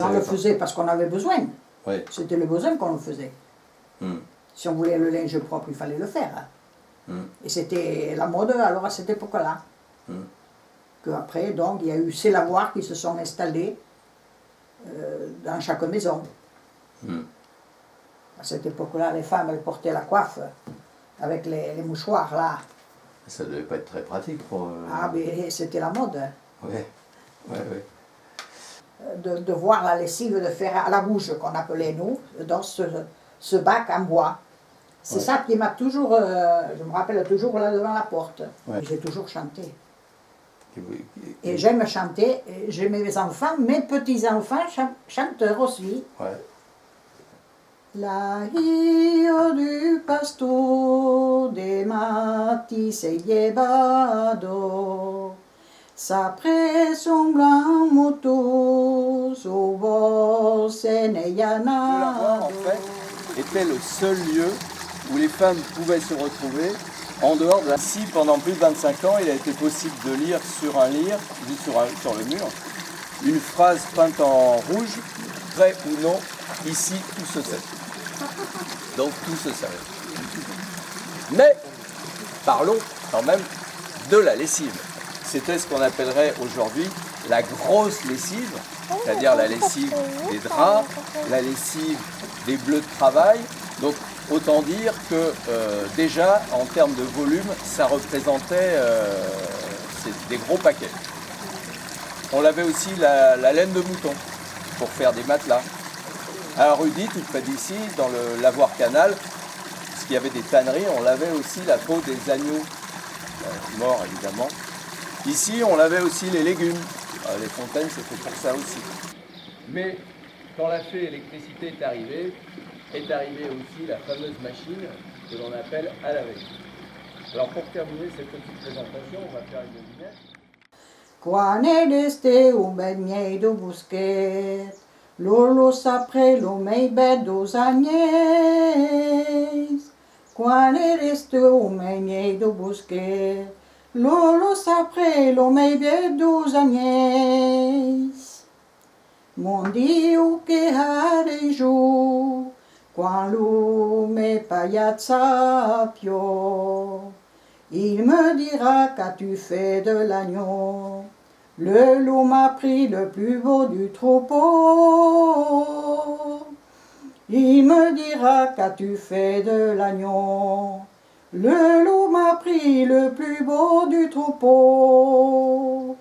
On le faisait parce qu'on avait besoin. Oui. C'était le besoin qu'on le faisait. Si on voulait le linge propre, il fallait le faire. Et c'était la mode alors à cette époque-là. Qu'après, donc, il y a eu ces lavoirs qui se sont installés dans chaque maison. À cette époque-là, les femmes, elles portaient la coiffe avec les mouchoirs là. Ça devait pas être très pratique pour... Ah, mais c'était la mode. Oui, oui, oui. De voir la lessive de fer à la bouche, qu'on appelait nous, dans ce bac en bois. C'est ça qui m'a toujours, je me rappelle toujours là devant la porte. J'ai toujours chanté. Et j'aime chanter, j'ai mes enfants, mes petits-enfants chanteurs aussi. La io du pasto de matti se llevado, s'apres son blanc moto, su voz en ella nado. En fait, était le seul lieu où les femmes pouvaient se retrouver en dehors de la... Si pendant plus de 25 ans, il a été possible de lire sur un livre, sur le mur, une phrase peinte en rouge, vrai ou non, ici tout se sait. Donc tout se savait. Mais parlons quand même de la lessive. C'était ce qu'on appellerait aujourd'hui la grosse lessive, c'est-à-dire la lessive des draps, la lessive des bleus de travail. Donc autant dire que déjà en termes de volume, ça représentait des gros paquets. On avait aussi la laine de mouton pour faire des matelas. À Rudy, tout près d'ici, dans le lavoir canal, parce qu'il y avait des tanneries, on lavait aussi la peau des agneaux, morts évidemment. Ici, on lavait aussi les légumes. Les fontaines, c'était pour ça aussi. Mais quand la fée électricité est arrivée aussi la fameuse machine que l'on appelle à laver. Alors pour terminer cette petite présentation, on va faire une devinette. Quan ereste un bel miei do busquet, Lolo sapre lo mei bel dos agneis. Quan ereste un bel miei do busquet, Lolo sapre lo mei bel dos agneis. Mon Dio che arejo, quand lume pagliazza pio, il me dira qu'as-tu fait de l'agneau. Le loup m'a pris le plus beau du troupeau. Il me dira qu'as-tu fait de l'agneau. Le loup m'a pris le plus beau du troupeau.